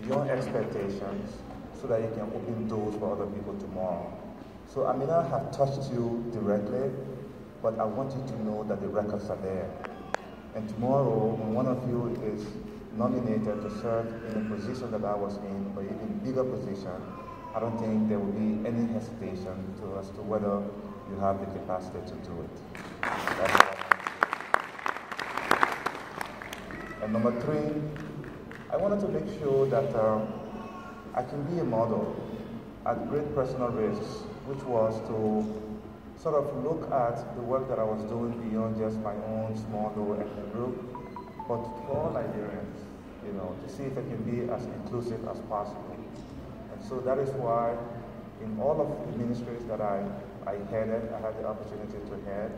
beyond expectations so that you can open doors for other people tomorrow. So I may not have touched you directly, but I want you to know that the records are there. And tomorrow, when one of you is nominated to serve in a position that I was in, or even bigger position, I don't think there will be any hesitation as to whether you have the capacity to do it. And number three, I wanted to make sure that I can be a model at great personal risks, which was to sort of look at the work that I was doing beyond just my own small little ethnic group, but for all Liberians, to see if I can be as inclusive as possible. And so that is why in all of the ministries that I headed, I had the opportunity to head,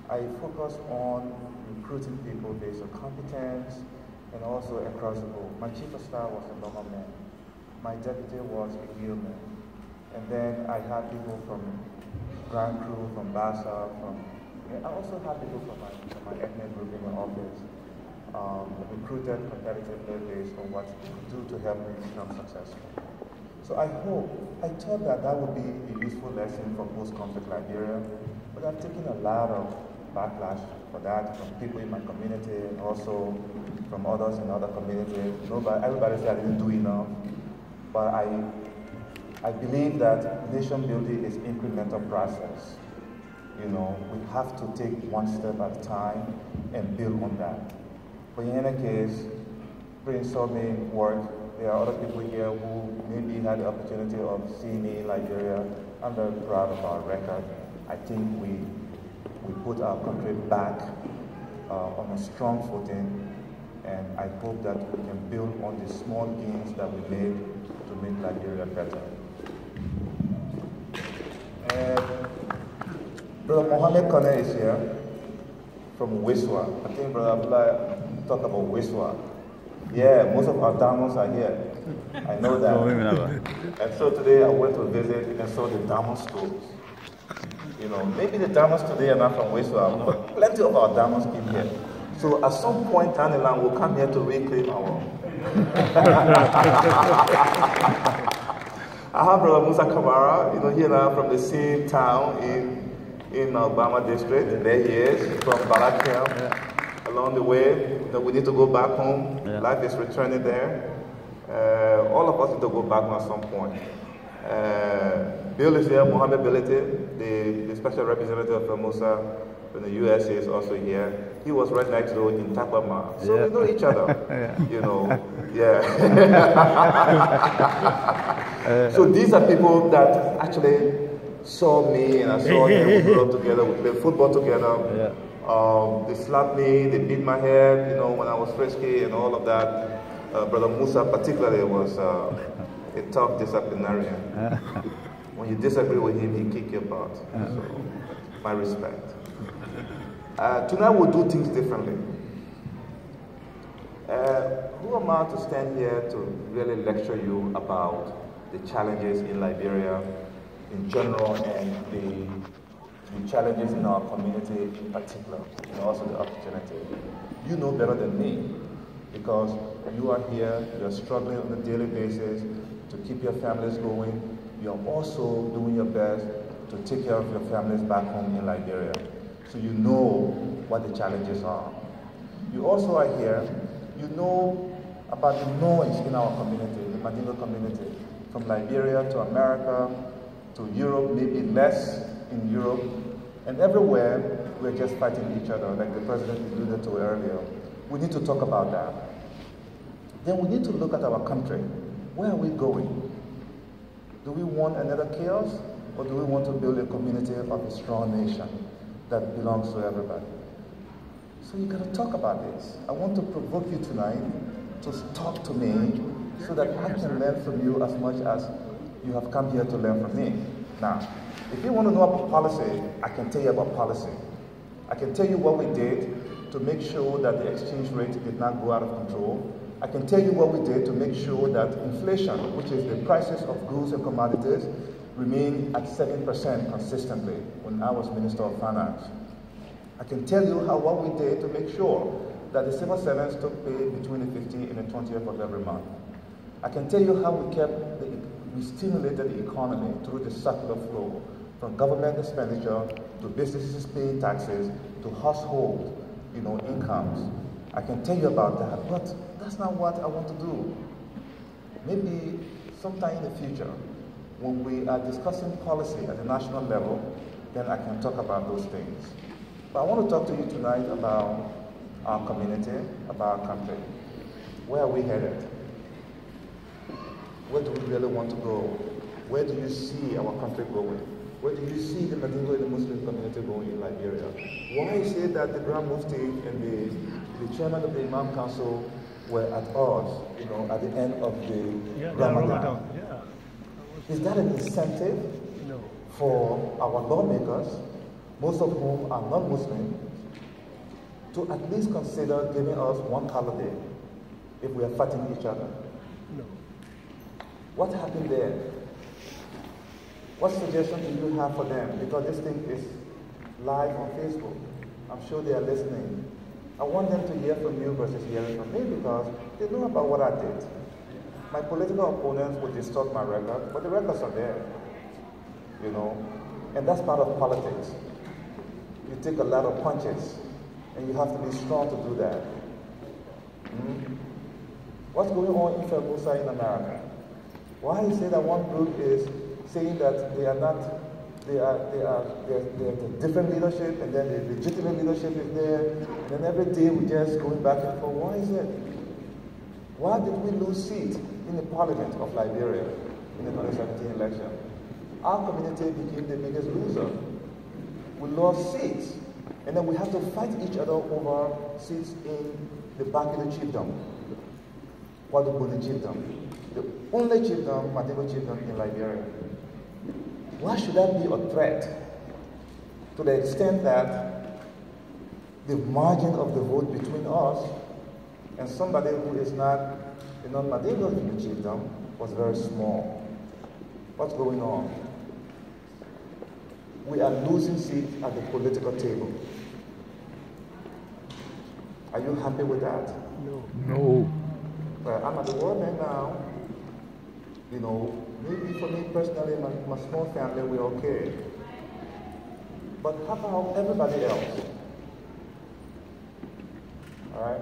I focus on recruiting people based on competence and also across the board. My chief of staff was a Loma man. My deputy was a Gill man. And then I had people from Grand Crew, from Bassa, I also had people from my ethnic group in my office, recruited competitively based on what to do to help me become successful. So I thought that would be a useful lesson for post-conflict Liberia, but I've taken a lot of backlash for that from people in my community and also from others in other communities. Everybody said I didn't do enough, but I believe that nation building is an incremental process. We have to take one step at a time and build on that. But in any case, brainstorming work, there are other people here who maybe had the opportunity of seeing me in Liberia. I'm very proud of our record. I think we put our country back on a strong footing, and I hope that we can build on the small gains that we made to make Liberia better. And Brother Mohammed Konneh is here from Wiswa. I think Brother Abdullah talked about Wiswa. Yeah, most of our diamonds are here. I know that. And so today I went to visit and saw the diamond schools. Maybe the diamonds today are not from Wiswa, but plenty of our diamonds came here. So at some point down the line, we'll come here to reclaim our own. I have Brother Musa Kamara, here now from the same town in Obama district. There he is, from Balakiam. Yeah. Along the way, we need to go back home. Yeah. Life is returning there. All of us need to go back home at some point. Bill is here, Mohammed Bilete, the special representative from Musa from the US is also here. He was right next door in Tapama. So we know each other, yeah. So these are people that actually saw me and I saw them. We grew up together, we played football together. Yeah. They slapped me, they beat my head, when I was frisky and all of that. Brother Musa particularly was a tough disciplinarian. When you disagree with him, he kick your butt. So, my respect. Tonight we'll do things differently. Who am I to stand here to really lecture you about the challenges in Liberia in general and the challenges in our community in particular, and also the opportunity? You know better than me, because you are here, you are struggling on a daily basis to keep your families going. You are also doing your best to take care of your families back home in Liberia. So you know what the challenges are. You also are here, you know about the noise in our community, the Mandingo community, from Liberia to America to Europe, maybe less in Europe, and everywhere we're just fighting each other, like the President alluded to earlier. We need to talk about that. Then we need to look at our country. Where are we going? Do we want another chaos, or do we want to build a community of a strong nation that belongs to everybody? So you got to talk about this. I want to provoke you tonight to talk to me so that I can learn from you as much as you have come here to learn from me. Now, if you want to know about policy, I can tell you about policy. I can tell you what we did to make sure that the exchange rate did not go out of control. I can tell you what we did to make sure that inflation, which is the prices of goods and commodities, remain at 7% consistently when I was Minister of Finance. I can tell you what we did to make sure that the civil servants took pay between the 15th and the 20th of every month. I can tell you how we stimulated the economy through the circular flow, from government expenditure to businesses paying taxes to household, incomes. I can tell you about that, but that's not what I want to do. Maybe sometime in the future, when we are discussing policy at the national level, then I can talk about those things. But I want to talk to you tonight about our community, about our country. Where are we headed? Where do we really want to go? Where do you see our country going? Where do you see the Mandingo and the Muslim community going in Liberia? Why is it that the Grand Mufti and the chairman of the Imam Council were at odds, at the end of the Ramadan? Is that an incentive for our lawmakers, most of whom are non-Muslim, to at least consider giving us one holiday if we are fighting each other? No. What happened there? What suggestion do you have for them? Because this thing is live on Facebook. I'm sure they are listening. I want them to hear from you versus hearing from me because they know about what I did. My political opponents would distort my record, but the records are there, and that's part of politics. You take a lot of punches, and you have to be strong to do that. What's going on in Ferguson in America? Why is it that one group is saying that they are different leadership, and then the legitimate leadership is there, and then every day we're just going back and forth? Why is it? Why did we lose seats in the parliament of Liberia in the 2017 election? Our community became the biggest loser. We lost seats, and then we have to fight each other over seats in the Bankile chiefdom, Wadubuni chiefdom, the only chiefdom, Mandingo chiefdom in Liberia. Why should that be a threat to the extent that the margin of the vote between us and somebody who is not a non-Mandingo in the chiefdom was very small? What's going on? We are losing seats at the political table. Are you happy with that? No. Well, I'm at the World Bank now. Maybe for me personally, my small family, we're okay. But how about everybody else? All right?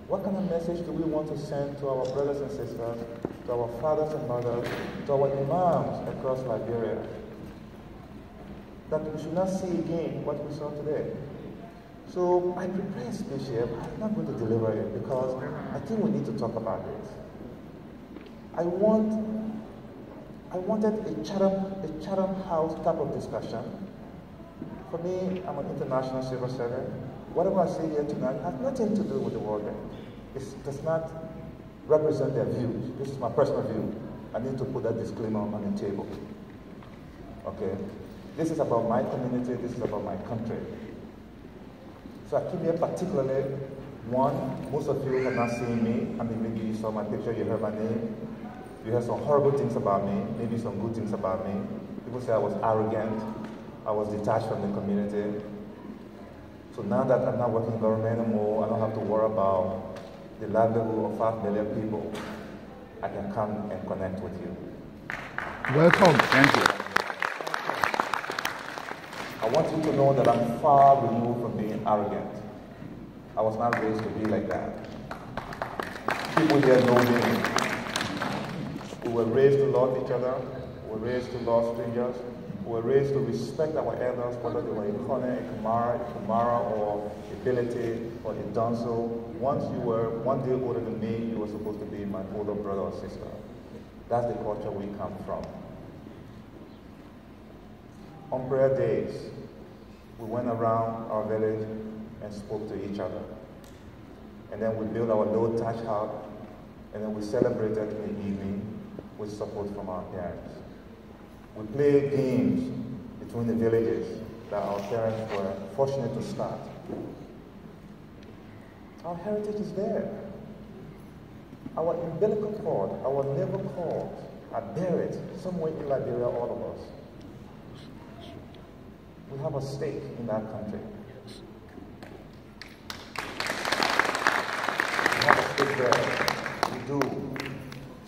What kind of message do we want to send to our brothers and sisters, to our fathers and mothers, to our imams across Liberia? That we should not see again what we saw today. So I prepared a speech here, but I'm not going to deliver it because I think we need to talk about it. I wanted a Chatham House type of discussion. For me, I'm an international civil servant. Whatever I say here tonight has nothing to do with the World Bank. It does not represent their views. This is my personal view. I need to put that disclaimer on the table. Okay? This is about my community. This is about my country. So I came here particularly, one, most of you have not seen me. I mean, maybe you saw my picture, you heard my name. You heard some horrible things about me, maybe some good things about me. People say I was arrogant, I was detached from the community. So now that I'm not working in government anymore, I don't have to worry about the livelihood of 5 million people. I can come and connect with you. Welcome. Thank you. I want you to know that I'm far removed from being arrogant. I was not raised to be like that. People here know me. We were raised to love each other. We were raised to love strangers. We were raised to respect our elders, whether they were a Konneh, a Amara, or a Belete, or a Donso. Once you were 1 day older than me, you were supposed to be my older brother or sister. That's the culture we come from. On prayer days, we went around our village and spoke to each other. And then we built our little touch hub, and then we celebrated in the evening with support from our parents. We played games between the villages that our parents were fortunate to start. Our heritage is there. Our umbilical cord, our navel cord are buried somewhere in Liberia, all of us. We have a stake in that country. We have a stake there. We do.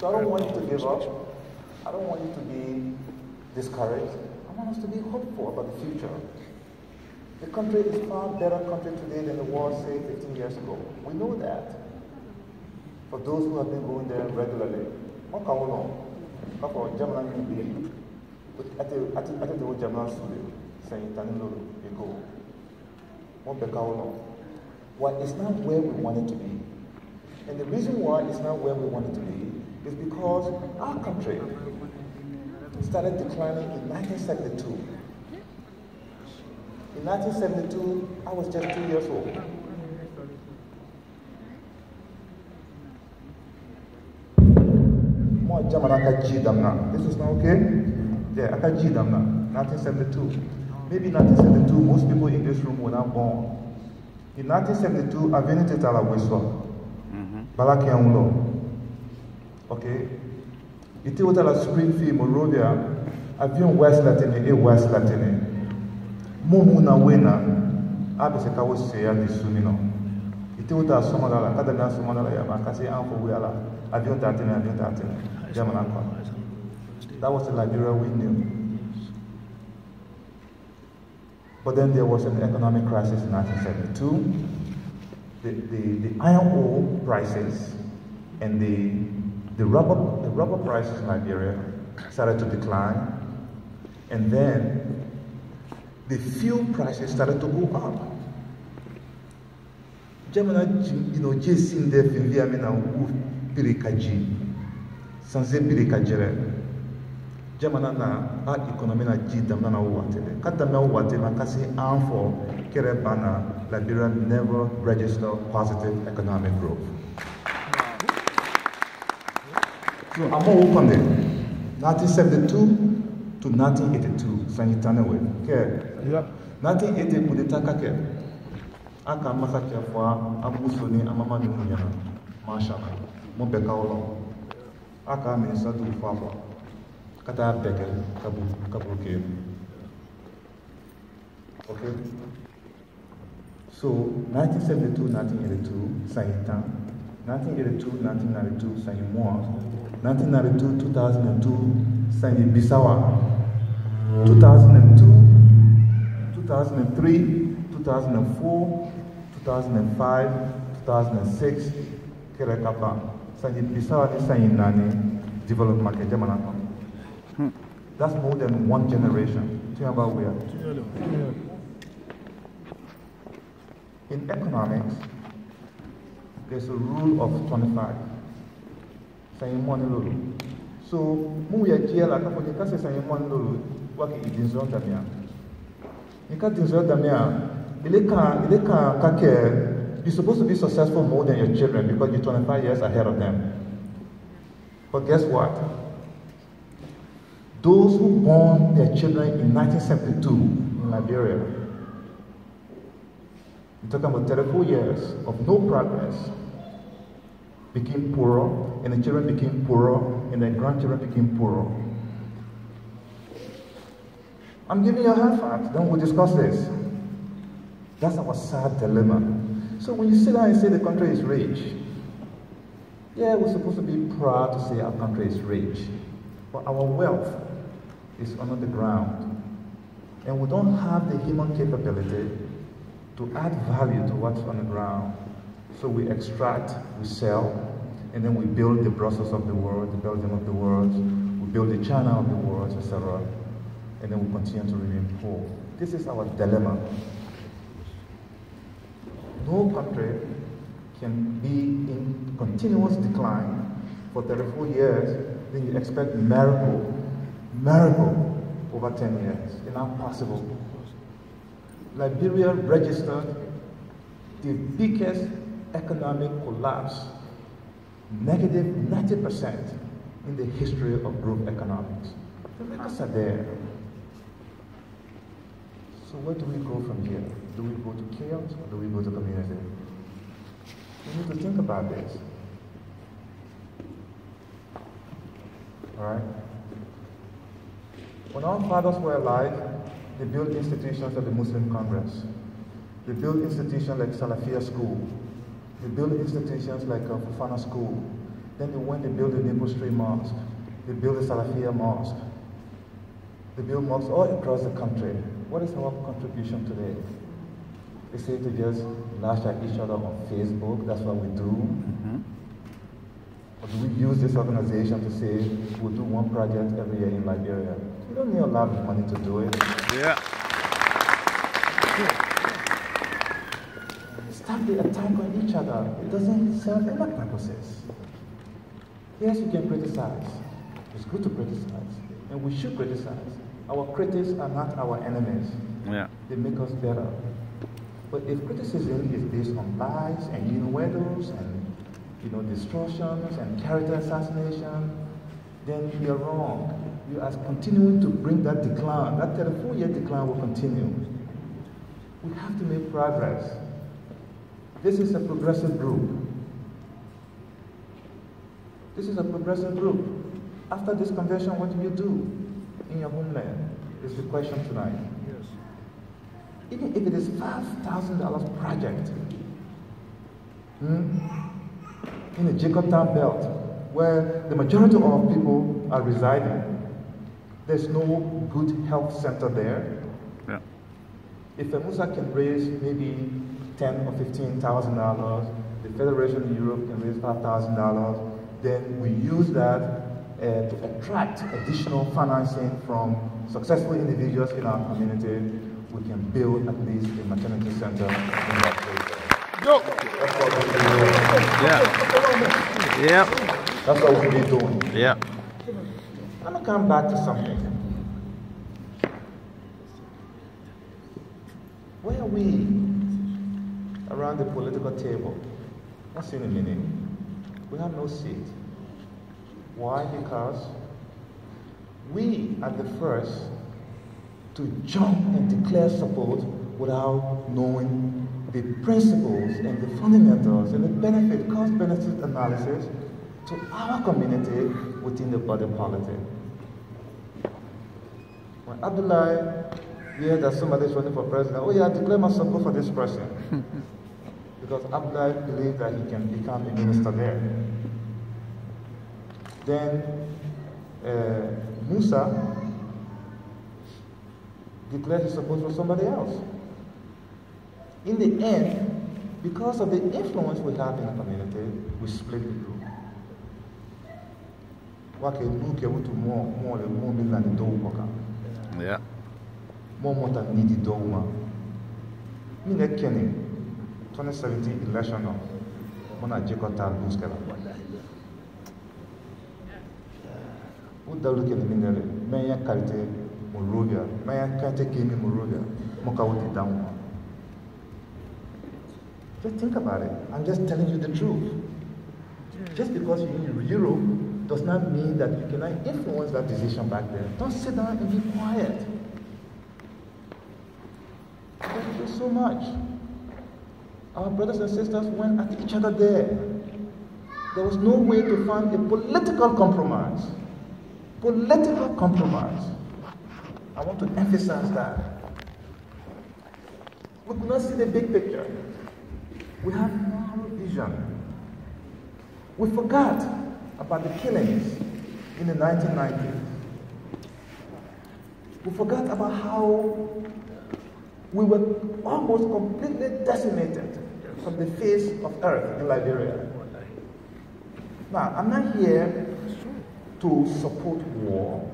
So I don't want you to give up. I don't want you to be discouraged. I want us to be hopeful about the future. The country is a far better country today than it was, say, 15 years ago. We know that. For those who have been going there regularly. What can we know? For German being at the German studio, saying Tanilo, you go. What the Well, it's not where we want it to be. And the reason why it's not where we want it to be is because our country started declining in 1972. In 1972, I was just 2 years old. This is not okay? Yeah, 1972. Maybe 1972, most people in this room were not born. In 1972, I went to Talawiswa. Balakianlo. Okay? It was a Springfield, Monrovia, avion West Latine, a West Latine. Mumuna Wena, Abisaka was say, and the Sunino. It was a Somala, Kadana Somala, Makasi, Ampo Wella, avion Tatine, avion Tatine, German. That was the Liberia we knew. But then there was an economic crisis in 1972. The iron ore prices and the rubber prices in Liberia started to decline, and then the fuel prices started to go up. Jamana, Jason de Finviamina Pirikaji, Sanse Pirikajere. Jamana na a economy na jidam na watele. Kadam na watele kasi anfo kerebana Liberia never registered positive economic growth. So I'm all open there. 1972 to 1982, Sanitanewe. Okay. 1980 kudetaka ke. Aka masaka fwa amusoni amama ni munyana. Mashallah. Mo beka olo. Aka minister du fafa. Kata beke kabuke. Okay. So 1972, 1982, Sanita. 1982, 1992, Sanimwa. 1992, 2002, Sanyi Bisawa. 2002, 2003, 2004, 2005, 2006, Kerekapa. Sanyi Bisawa ni Sanyi Nani, development market, Jamanaka. That's more than one generation. Think about where. In economics, there's a rule of 25. So, we are here like a podcast saying one lulu, what is this on Damia? You can't deserve Damia. You're supposed to be successful more than your children because you're 25 years ahead of them. But guess what? Those who born their children in 1972 in Liberia, you're talking about 34 years of no progress, became poorer, and the children became poorer, and their grandchildren became poorer. I'm giving you a hard fact, then we'll discuss this. That's our sad dilemma. So when you sit down and say the country is rich, yeah, we're supposed to be proud to say our country is rich, but our wealth is under the ground, and we don't have the human capability to add value to what's on the ground. So we extract, we sell, and then we build the Brussels of the world, the Belgium of the world, we build the China of the world, etc. And then we continue to remain poor. This is our dilemma. No country can be in continuous decline for 34 years, then you expect miracle over 10 years. It's not possible. Liberia registered the biggest economic collapse, negative 90% in the history of group economics. The records are there. So where do we go from here? Do we go to chaos or do we go to community? We need to think about this. All right? When our fathers were alive, they built institutions like the Muslim Congress. They built institutions like Salafia School. They built institutions like Fufana School. Then they went and built the Nipple Street Mosque. They built the Salafia Mosque. They build mosques all across the country. What is our contribution today? They say to just lash at each other on Facebook. That's what we do. Or do we use this organization to say we'll do one project every year in Liberia? We don't need a lot of money to do it. Yeah. Stop the attack on each other. It doesn't serve any purposes. Yes, you can criticize. It's good to criticize. And we should criticize. Our critics are not our enemies. Yeah. They make us better. But if criticism is based on lies and innuendos and distortions and character assassination, then we are wrong. We are continuing to bring that decline. That 34-year decline will continue. We have to make progress. This is a progressive group. This is a progressive group. After this convention, what do you do in your homeland? Is the question tonight. Yes. Even if it is $5,000 project in the Jacobtown belt, where the majority of people are residing, there's no good health center there. Yeah. If a Musa can raise maybe $10,000 or $15,000, the Federation in Europe can raise $5,000, then we use that to attract additional financing from successful individuals in our community. We can build at least a maternity center in that place. Go! That's what we'll be doing. Yeah. Yeah. That's what we'll be doing. Yeah. Let me come back to something. Where are we around the political table? What's in a minute? We have no seat. Why? Because we are the first to jump and declare support without knowing the principles and the fundamentals and the cost-benefit analysis to our community within the body politic. When Abdullah heard that somebody is running for president, oh yeah, I declare my support for this person. Because Abdullah believed that he can become a minister there. Then Musa declared his support for somebody else. In the end, because of the influence we have in the community, we split the group. Yeah. More than needed Doma. Mina Kenny, 2017 election of Mona Jekota Buskela. Who the look at the mineral? Maya Karte Morovia, Maya Kante Kimi Morovia, Mokawati down. Just think about it. I'm just telling you the truth. Just because you're in Europe does not mean that you cannot influence that decision back there. Don't sit down and be quiet. Thank you so much. Our brothers and sisters went at each other there. There was no way to find a political compromise. Political compromise. I want to emphasize that. We could not see the big picture. We have narrow vision. We forgot about the killings in the 1990s. We forgot about how we were almost completely decimated from the face of earth in Liberia. Now, I'm not here to support war.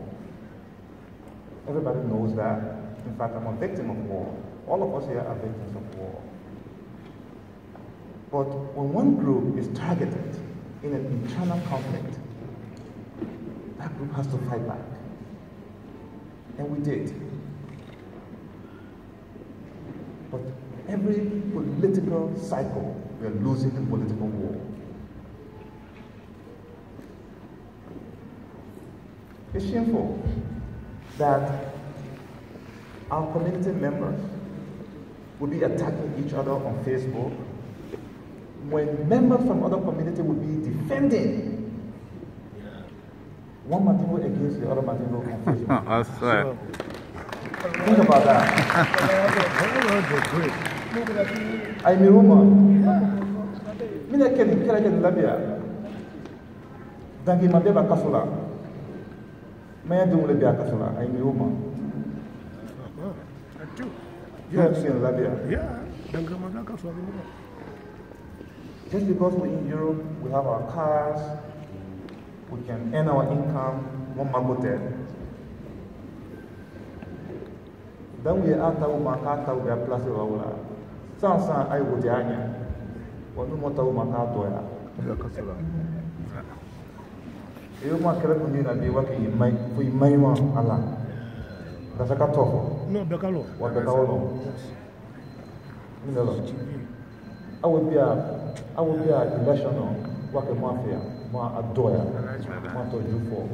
Everybody knows that. In fact, I'm a victim of war. All of us here are victims of war. But when one group is targeted in an internal conflict, that group has to fight back. And we did. But every political cycle, we are losing the political war. It's shameful that our community members will be attacking each other on Facebook when members from other community will be defending one Mandingo against the other Mandingo on Facebook. That's right. Think about that. I'm a woman. I can Libya. Dangi Mandela Kasula. May I do the Kasula? I'm Yuma. Yes, in Libya. Yeah. Just because we're in Europe, we have our cars, we can earn our income, one magote. Then we are out of Makata, we are plus of our Sansa, I would anya. One more to Makatoya. You want to be working in my Allah. That's a cut off. No, Becalo. What the Becalo? I would be a election on what a mafia, more a doya, what to do for.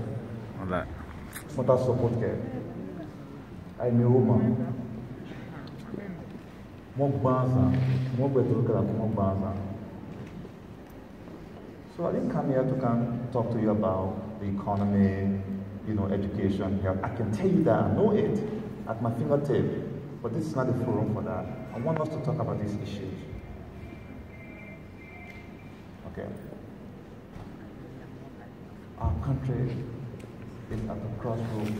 What I support care. I'm a woman. More banza, more better, more banza. So I didn't come here to talk to you about the economy, education, health. I can tell you that I know it at my fingertip, but this is not the forum for that. I want us to talk about these issues. Okay. Our country is at the crossroads.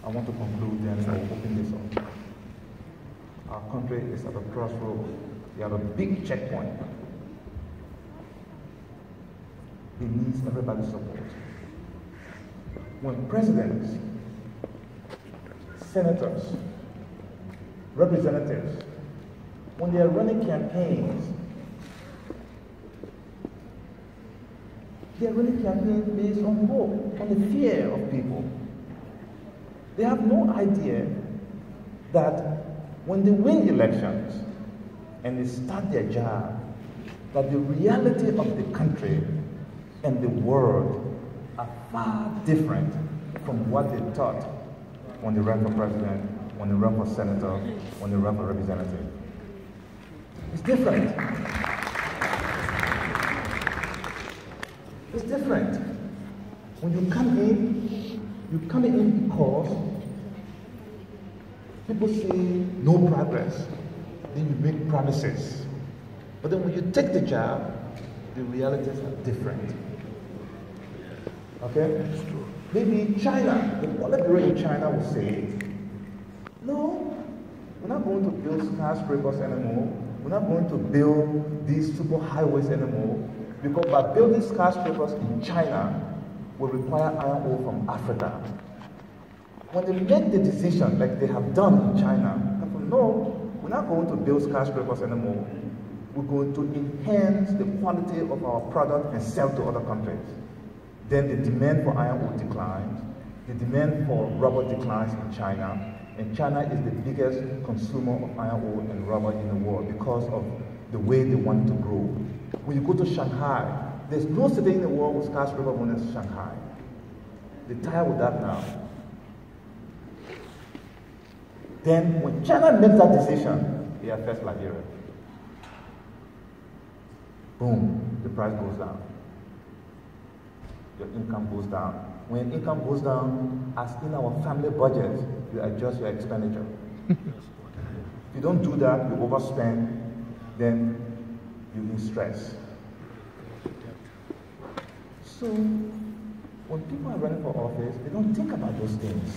I want to conclude then and open this up. Our country is at the crossroads. We have a big checkpoint. It needs everybody's support. When presidents, senators, representatives, when they are running campaigns, they are running campaigns based on hope, on the fear of people. They have no idea that when they win elections and they start their job, that the reality of the country and the world are far different from what they thought when they ran for president, when they ran for senator, when they ran for representative. It's different. It's different. When you come in because people say no progress. Then you make promises. But then when you take the job, the realities are different. Okay? Maybe China, the Politburo in China will say, no, we're not going to build skyscrapers anymore. We're not going to build these super highways anymore. Because by building skyscrapers in China will require iron ore from Africa. When they make the decision, like they have done in China, no, we're not going to build skyscrapers anymore. We're going to enhance the quality of our product and sell to other countries. Then the demand for iron ore declines, the demand for rubber declines in China, and China is the biggest consumer of iron ore and rubber in the world because of the way they want to grow. When you go to Shanghai, there's no city in the world with skyscraper more than Shanghai. They're tired with that now. Then when China makes that decision, it affects Liberia. Boom, the price goes down. Your income goes down. When income goes down, as in our family budget, you adjust your expenditure. If you don't do that, you overspend, then you're in stress. So, when people are running for office, they don't think about those things.